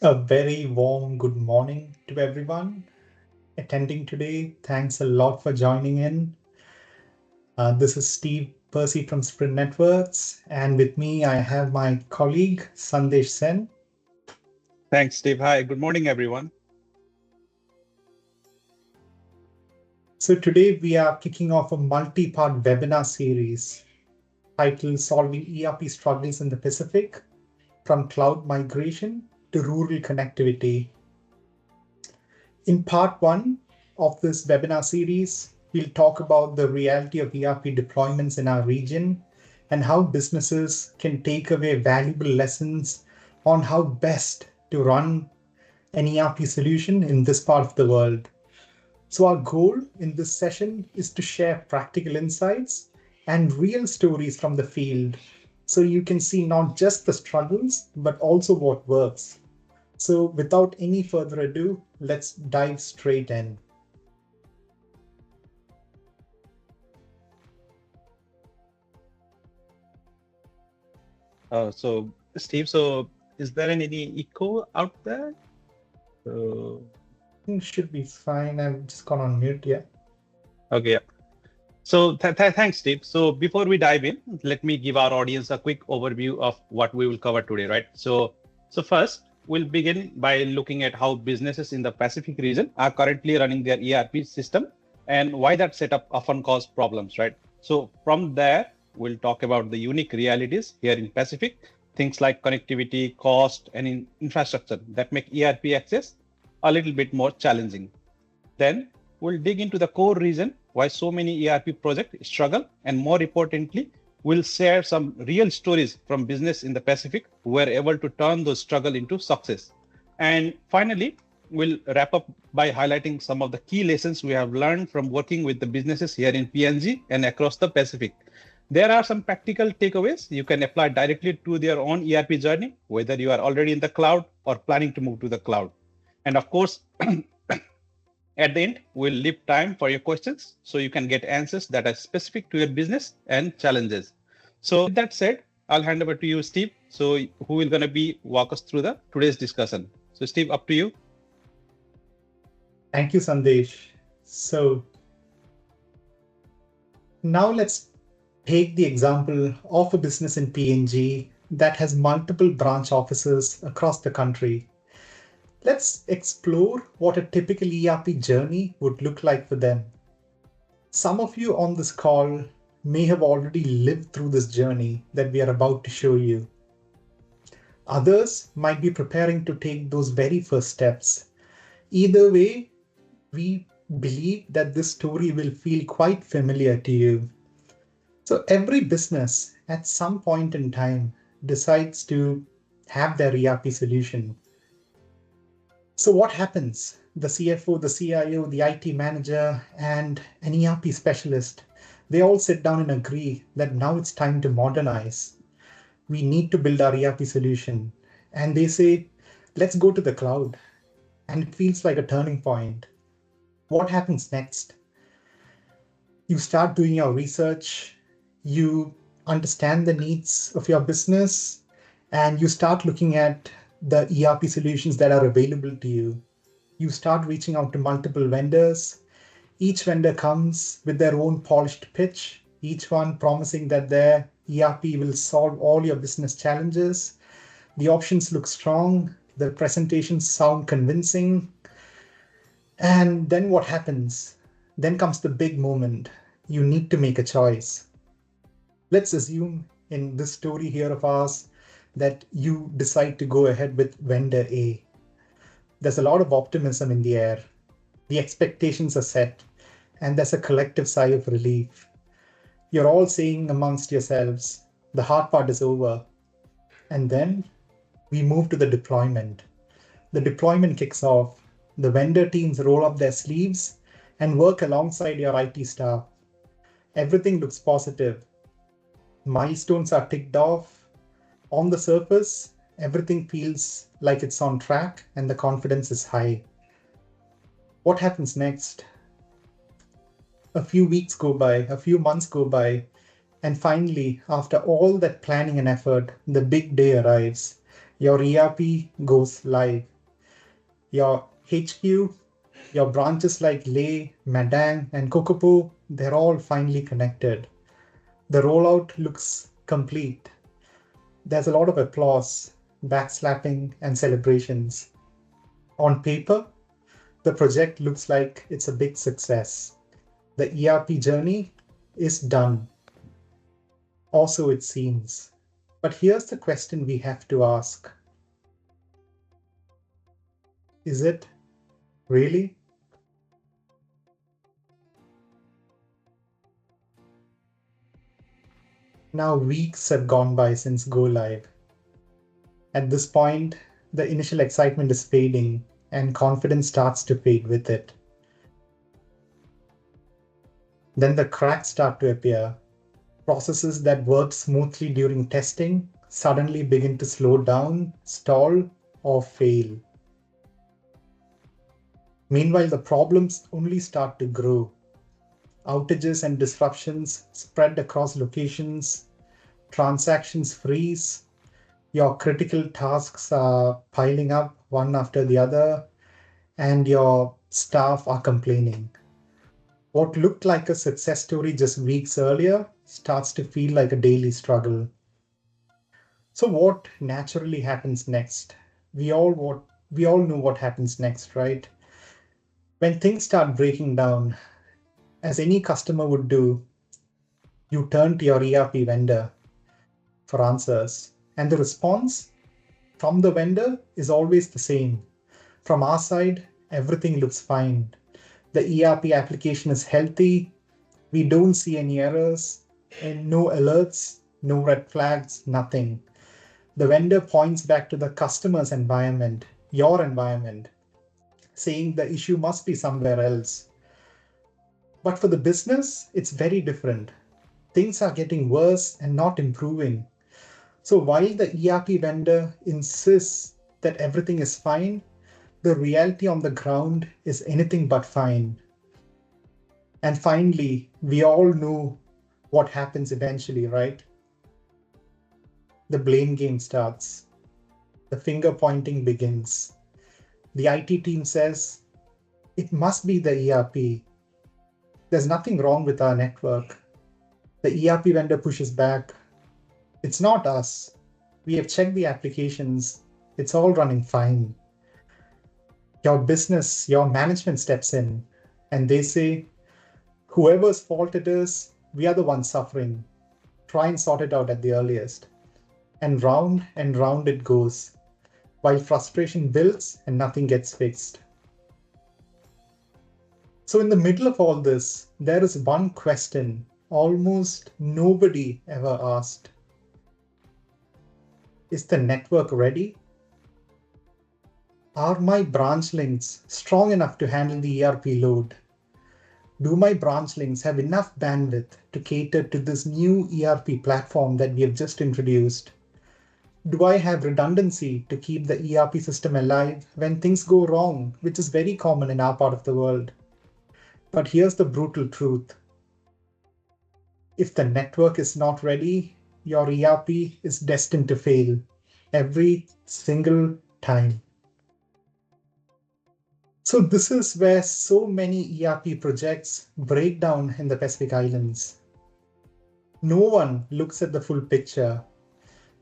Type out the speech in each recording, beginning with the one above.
A very warm good morning to everyone attending today. Thanks a lot for joining in. This is Steve Percy from Sprint Networks, and with me I have my colleague Sandesh Sen. Thanks, Steve. Hi, good morning, everyone. So today we are kicking off a multi-part webinar series titled Solving ERP Struggles in the Pacific, from Cloud Migration to Rural Connectivity. In part one of this webinar series, we'll talk about the reality of ERP deployments in our region and how businesses can take away valuable lessons on how best to run an ERP solution in this part of the world. So our goal in this session is to share practical insights and real stories from the field, so you can see not just the struggles, but also what works. So without any further ado, let's dive straight in. So, Steve, is there any echo out there? It should be fine. I've just gone on mute, yeah. Okay, yeah. So thanks, Steve. So before we dive in, let me give our audience a quick overview of what we will cover today, right? So first, we'll begin by looking at how businesses in the Pacific region are currently running their ERP system and why that setup often causes problems, right? So from there, we'll talk about the unique realities here in Pacific, things like connectivity, cost, and infrastructure that make ERP access a little bit more challenging. Then we'll dig into the core reason why so many ERP projects struggle, and more importantly, we'll share some real stories from business in the Pacific who were able to turn those struggles into success. And finally, we'll wrap up by highlighting some of the key lessons we have learned from working with the businesses here in PNG and across the Pacific. There are some practical takeaways you can apply directly to their own ERP journey, whether you are already in the cloud or planning to move to the cloud. And of course, at the end, we'll leave time for your questions so you can get answers that are specific to your business and challenges. So with that said, I'll hand over to you, Steve. So who will going to be walk us through the today's discussion? So Steve, up to you. Thank you, Sandesh. So now let's take the example of a business in PNG that has multiple branch offices across the country. Let's explore what a typical ERP journey would look like for them. Some of you on this call may have already lived through this journey that we are about to show you. Others might be preparing to take those very first steps. Either way, we believe that this story will feel quite familiar to you. So every business at some point in time decides to have their ERP solution. So what happens? The CFO, the CIO, the IT manager, and an ERP specialist, they all sit down and agree that now it's time to modernize. We need to build our ERP solution. And they say, let's go to the cloud. And it feels like a turning point. What happens next? You start doing your research, you understand the needs of your business, and you start looking at the ERP solutions that are available to you. You start reaching out to multiple vendors. Each vendor comes with their own polished pitch, each one promising that their ERP will solve all your business challenges. The options look strong, the presentations sound convincing. And then what happens? Then comes the big moment. You need to make a choice. Let's assume in this story here of ours that you decide to go ahead with vendor A. There's a lot of optimism in the air. The expectations are set, and there's a collective sigh of relief. You're all saying amongst yourselves, the hard part is over. And then we move to the deployment. The deployment kicks off. The vendor teams roll up their sleeves and work alongside your IT staff. Everything looks positive. Milestones are ticked off. On the surface, everything feels like it's on track and the confidence is high. What happens next? A few weeks go by, a few months go by, and finally, after all that planning and effort, the big day arrives. Your ERP goes live. Your HQ, your branches like Leh, Madang, and Kokopo, they're all finally connected. The rollout looks complete. There's a lot of applause, backslapping, and celebrations. On paper, the project looks like it's a big success. The ERP journey is done. Also, it seems. But here's the question we have to ask. Is it really? Now weeks have gone by since go live. At this point, the initial excitement is fading and confidence starts to fade with it. Then the cracks start to appear. Processes that worked smoothly during testing suddenly begin to slow down, stall, or fail. Meanwhile, the problems only start to grow. Outages and disruptions spread across locations, transactions freeze, your critical tasks are piling up one after the other, and your staff are complaining. What looked like a success story just weeks earlier starts to feel like a daily struggle. So what naturally happens next? We all know what happens next, right? When things start breaking down, as any customer would do, you turn to your ERP vendor for answers. And the response from the vendor is always the same. From our side, everything looks fine. The ERP application is healthy. We don't see any errors and no alerts, no red flags, nothing. The vendor points back to the customer's environment, your environment, saying the issue must be somewhere else. But for the business, it's very different. Things are getting worse and not improving. So while the ERP vendor insists that everything is fine, the reality on the ground is anything but fine. And finally, we all know what happens eventually, right? The blame game starts. The finger pointing begins. The IT team says, it must be the ERP. There's nothing wrong with our network. The ERP vendor pushes back. It's not us. We have checked the applications. It's all running fine. Your business, your management steps in and they say, whoever's fault it is, we are the ones suffering. Try and sort it out at the earliest. And round it goes, while frustration builds and nothing gets fixed. So in the middle of all this, there is one question almost nobody ever asked. Is the network ready? Are my branch links strong enough to handle the ERP load? Do my branch links have enough bandwidth to cater to this new ERP platform that we have just introduced? Do I have redundancy to keep the ERP system alive when things go wrong, which is very common in our part of the world? But here's the brutal truth. If the network is not ready, your ERP is destined to fail every single time. So this is where so many ERP projects break down in the Pacific Islands. No one looks at the full picture.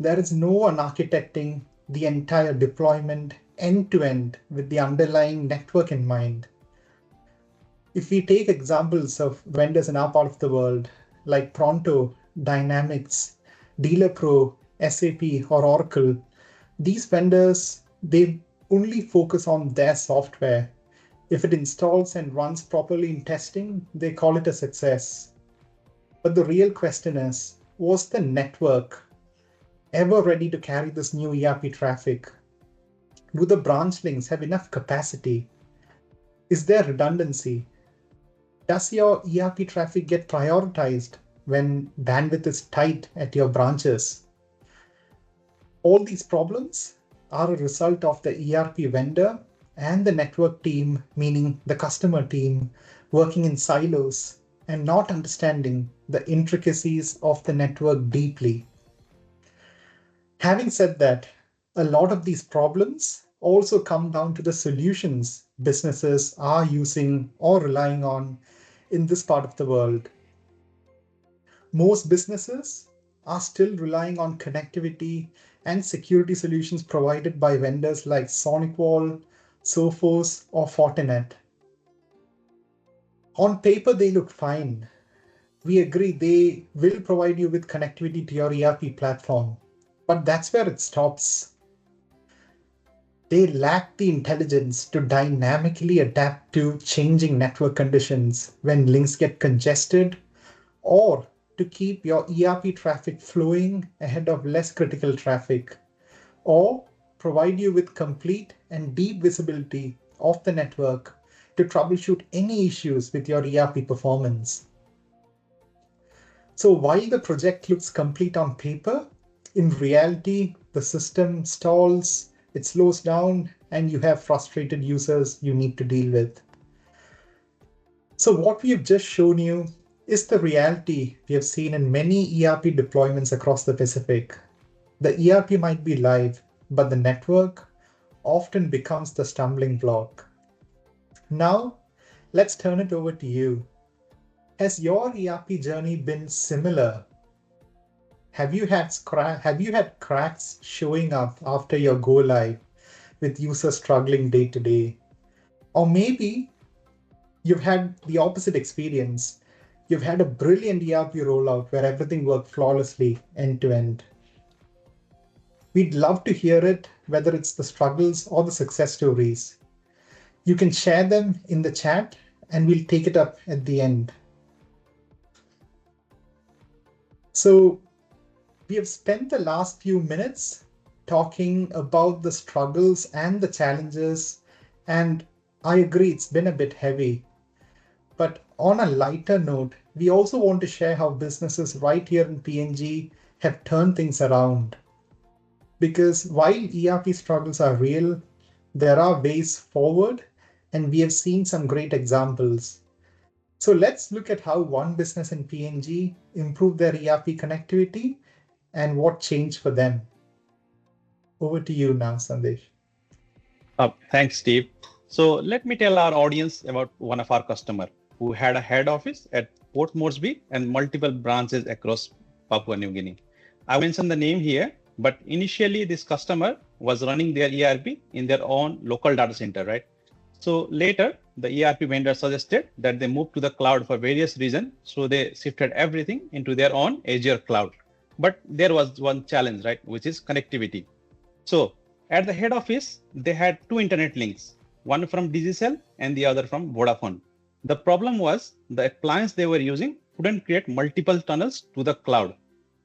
There is no one architecting the entire deployment end to end with the underlying network in mind. If we take examples of vendors in our part of the world, like Pronto, Dynamics, DealerPRO, SAP, or Oracle, these vendors, they only focus on their software. If it installs and runs properly in testing, they call it a success. But the real question is, was the network ever ready to carry this new ERP traffic? Do the branch links have enough capacity? Is there redundancy? Does your ERP traffic get prioritized when bandwidth is tight at your branches? All these problems are a result of the ERP vendor and the network team, meaning the customer team, working in silos and not understanding the intricacies of the network deeply. Having said that, a lot of these problems also come down to the solutions businesses are using or relying on in this part of the world. Most businesses are still relying on connectivity and security solutions provided by vendors like SonicWall, Sophos, or Fortinet. On paper, they look fine. We agree they will provide you with connectivity to your ERP platform, but that's where it stops. They lack the intelligence to dynamically adapt to changing network conditions when links get congested, or to keep your ERP traffic flowing ahead of less critical traffic, or provide you with complete and deep visibility of the network to troubleshoot any issues with your ERP performance. So while the project looks complete on paper, in reality, the system stalls, it slows down, and you have frustrated users you need to deal with. So what we have just shown you is the reality we have seen in many ERP deployments across the Pacific. The ERP might be live, but the network often becomes the stumbling block. Now, let's turn it over to you. Has your ERP journey been similar? Have you had cracks showing up after your go live with users struggling day to day? Or maybe you've had the opposite experience. You've had a brilliant ERP rollout where everything worked flawlessly end to end. We'd love to hear it, whether it's the struggles or the success stories. You can share them in the chat and we'll take it up at the end. So we have spent the last few minutes talking about the struggles and the challenges, and I agree it's been a bit heavy. But on a lighter note, we also want to share how businesses right here in PNG have turned things around. Because while ERP struggles are real, there are ways forward, and we have seen some great examples. So let's look at how one business in PNG improved their ERP connectivity and what changed for them. Over to you now, Sandesh. Thanks, Steve. So let me tell our audience about one of our customer who had a head office at Port Moresby and multiple branches across Papua New Guinea. I mentioned the name here, but initially this customer was running their ERP in their own local data center, right? So later, the ERP vendor suggested that they move to the cloud for various reasons. So they shifted everything into their own Azure cloud. But there was one challenge, right, which is connectivity. So at the head office, they had two internet links, one from Digicel and the other from Vodafone. The problem was the appliance they were using couldn't create multiple tunnels to the cloud.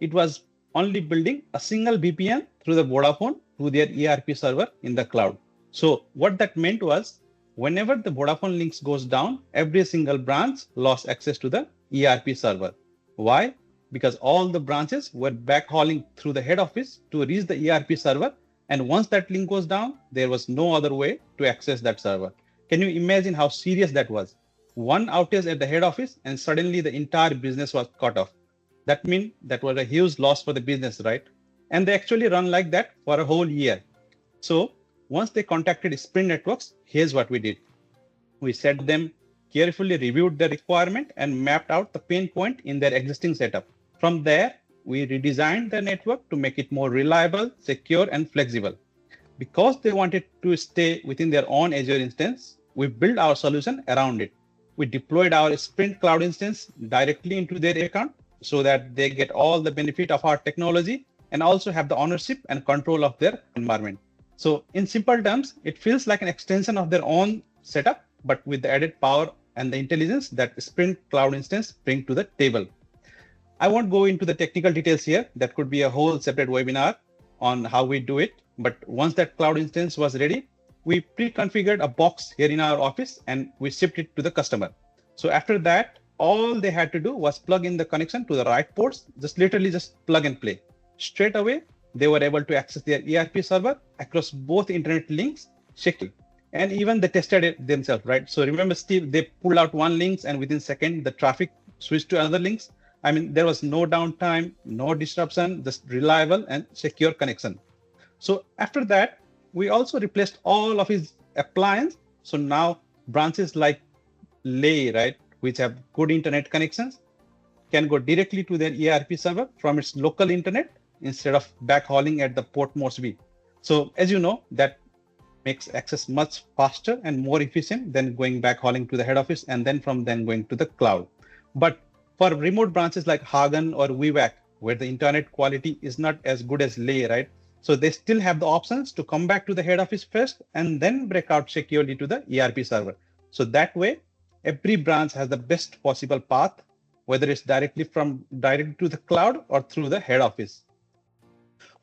It was only building a single VPN through the Vodafone to their ERP server in the cloud. So what that meant was, whenever the Vodafone links goes down, every single branch lost access to the ERP server. Why? Because all the branches were backhauling through the head office to reach the ERP server. And once that link goes down, there was no other way to access that server. Can you imagine how serious that was? One outage at the head office and suddenly the entire business was cut off. That means that was a huge loss for the business, right? And they actually run like that for a whole year. So once they contacted Sprint Networks, here's what we did. We set them, carefully reviewed the requirement and mapped out the pain point in their existing setup. From there, we redesigned the network to make it more reliable, secure, and flexible. Because they wanted to stay within their own Azure instance, we built our solution around it. We deployed our Sprint Cloud instance directly into their account so that they get all the benefit of our technology and also have the ownership and control of their environment. So in simple terms, it feels like an extension of their own setup, but with the added power and the intelligence that Sprint Cloud instance bring to the table. I won't go into the technical details here. That could be a whole separate webinar on how we do it. But once that cloud instance was ready, we pre-configured a box here in our office and we shipped it to the customer. So after that, all they had to do was plug in the connection to the right ports, literally just plug and play. Straight away, they were able to access their ERP server across both internet links securely. And even they tested it themselves, right? So remember, Steve, they pulled out one link and within a second, the traffic switched to another links. I mean, there was no downtime, no disruption, just reliable and secure connection. So after that, we also replaced all of his appliance. So now branches like Leh, right, which have good internet connections, can go directly to their ERP server from its local internet instead of backhauling at the Port Moresby. So as you know, that makes access much faster and more efficient than going backhauling to the head office and then from then going to the cloud. But for remote branches like Hagen or Vivek, where the internet quality is not as good as Leh, right? So they still have the options to come back to the head office first and then break out securely to the ERP server. So that way, every branch has the best possible path, whether it's directly to the cloud or through the head office.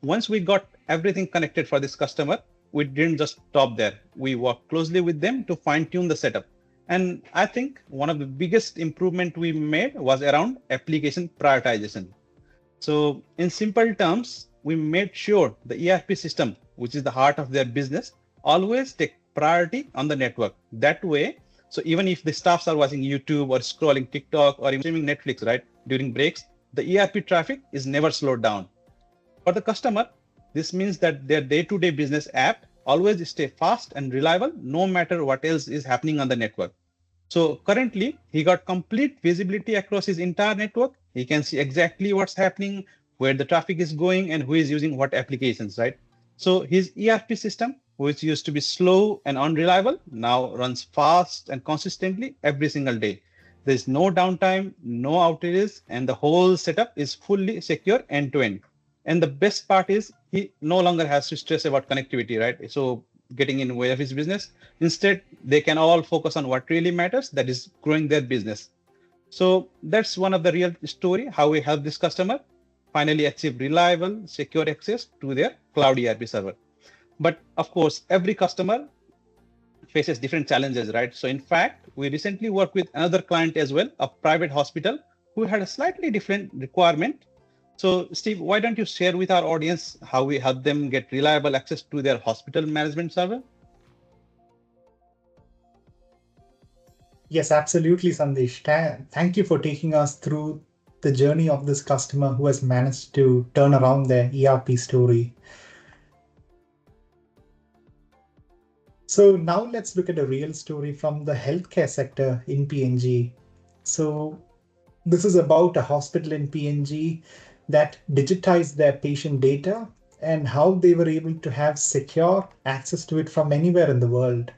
Once we got everything connected for this customer, we didn't just stop there. We worked closely with them to fine tune the setup. And I think one of the biggest improvement we made was around application prioritization. So in simple terms, we made sure the ERP system, which is the heart of their business, always take priority on the network. That way, so even if the staffs are watching YouTube or scrolling TikTok or even streaming Netflix, right, during breaks, the ERP traffic is never slowed down. For the customer, this means that their day-to-day business app always stay fast and reliable no matter what else is happening on the network. So currently, he got complete visibility across his entire network. He can see exactly what's happening, where the traffic is going, and who is using what applications, right? So his ERP system, which used to be slow and unreliable, now runs fast and consistently every single day. There's no downtime, no outages, and the whole setup is fully secure end to end. And the best part is he no longer has to stress about connectivity, right? So getting in the way of his business. Instead, they can all focus on what really matters, that is growing their business. So that's one of the real story, how we help this customer finally achieve reliable, secure access to their cloud ERP server. But of course, every customer faces different challenges, right? So in fact, we recently worked with another client as well, a private hospital who had a slightly different requirement. So Steve, why don't you share with our audience how we help them get reliable access to their hospital management server? Yes, absolutely, Sandesh. Thank you for taking us through the journey of this customer who has managed to turn around their ERP story. So now let's look at a real story from the healthcare sector in PNG. So this is about a hospital in PNG that digitized their patient data and how they were able to have secure access to it from anywhere in the world.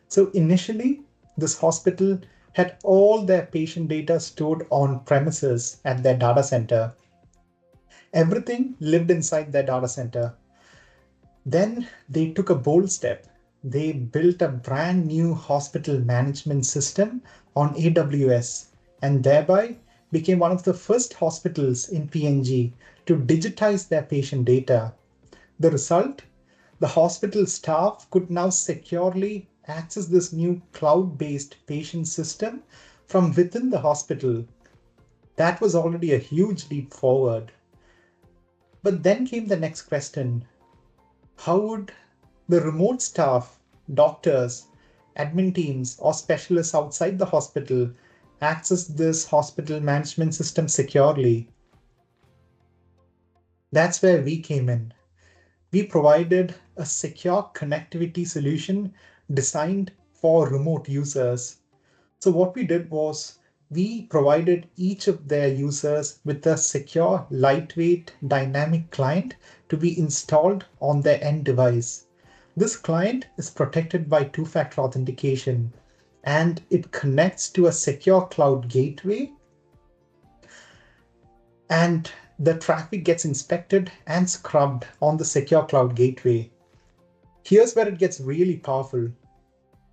So initially, this hospital had all their patient data stored on premises at their data center. Everything lived inside their data center. Then they took a bold step. They built a brand new hospital management system on AWS and thereby became one of the first hospitals in PNG to digitize their patient data. The result? The hospital staff could now securely access this new cloud-based patient system from within the hospital. That was already a huge leap forward. But then came the next question. How would the remote staff, doctors, admin teams, or specialists outside the hospital access this hospital management system securely? That's where we came in. We provided a secure connectivity solution designed for remote users. So what we did was we provided each of their users with a secure, lightweight, dynamic client to be installed on their end device. This client is protected by two-factor authentication and it connects to a secure cloud gateway, and the traffic gets inspected and scrubbed on the secure cloud gateway. Here's where it gets really powerful.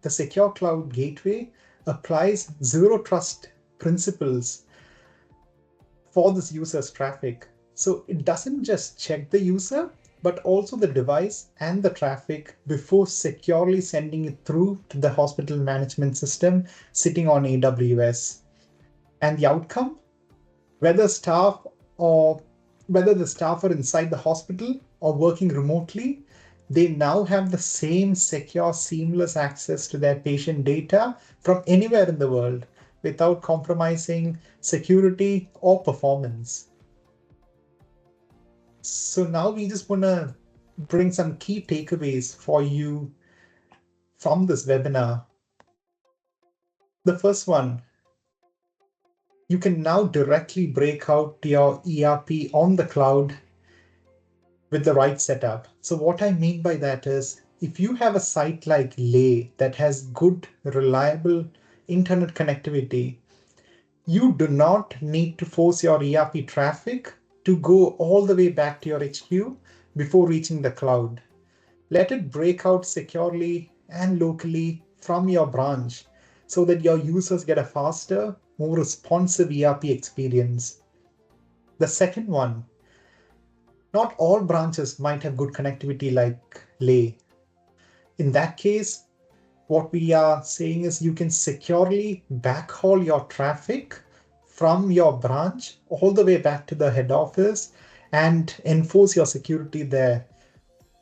The secure cloud gateway applies zero trust principles for this user's traffic. So it doesn't just check the user, but also the device and the traffic before securely sending it through to the hospital management system sitting on AWS. And the outcome? Whether the staff are inside the hospital or working remotely, they now have the same secure, seamless access to their patient data from anywhere in the world without compromising security or performance. So now we just want to bring some key takeaways for you from this webinar. The first one, you can now directly break out your ERP on the cloud with the right setup. So what I mean by that is, if you have a site like Lay that has good, reliable internet connectivity, you do not need to force your ERP traffic to go all the way back to your HQ before reaching the cloud. Let it break out securely and locally from your branch so that your users get a faster, more responsive ERP experience. The second one, not all branches might have good connectivity like Lay. In that case, what we are saying is you can securely backhaul your traffic from your branch all the way back to the head office and enforce your security there.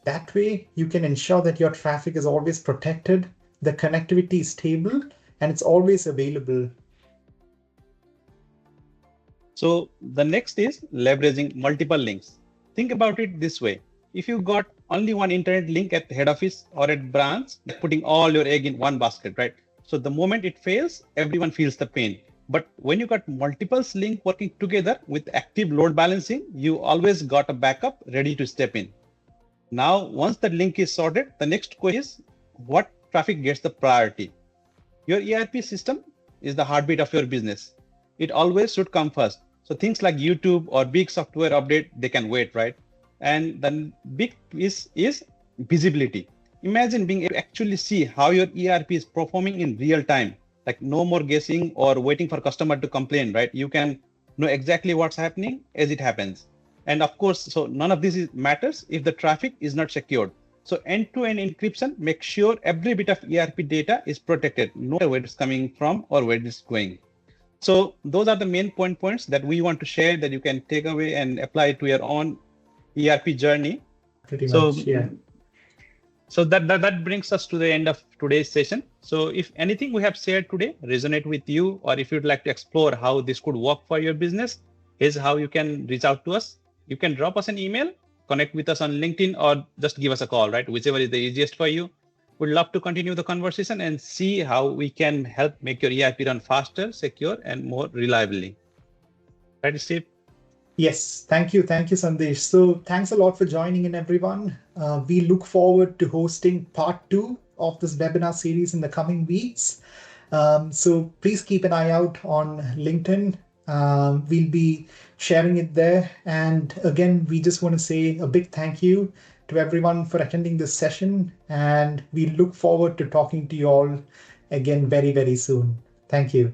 That way, you can ensure that your traffic is always protected, the connectivity is stable, and it's always available. So the next is leveraging multiple links. Think about it this way. If you got only one internet link at head office or at branch, putting all your egg in one basket, right? So the moment it fails, everyone feels the pain. But when you got multiple links working together with active load balancing, you always got a backup ready to step in. Now, once the link is sorted, the next question is what traffic gets the priority? Your ERP system is the heartbeat of your business. It always should come first. So things like YouTube or big software update, they can wait, right? And the big piece is visibility. Imagine being able to actually see how your ERP is performing in real time, like no more guessing or waiting for customer to complain, right? You can know exactly what's happening as it happens. And of course, so none of this matters if the traffic is not secured. So end-to-end encryption makes sure every bit of ERP data is protected, no matter where it's coming from or where it's going. So those are the main points that we want to share that you can take away and apply to your own ERP journey. Pretty much, yeah. So that brings us to the end of today's session. So if anything we have shared today resonate with you, or if you'd like to explore how this could work for your business, here's how you can reach out to us. You can drop us an email, connect with us on LinkedIn, or just give us a call, right? Whichever is the easiest for you. We'd love to continue the conversation and see how we can help make your ERP run faster, secure, and more reliably. Right, Steve? Yes, thank you. Thank you, Sandesh. So thanks a lot for joining in, everyone. We look forward to hosting part 2 of this webinar series in the coming weeks. So please keep an eye out on LinkedIn. We'll be sharing it there. And again, we just want to say a big thank you to everyone for attending this session. And we look forward to talking to you all again very, very soon. Thank you.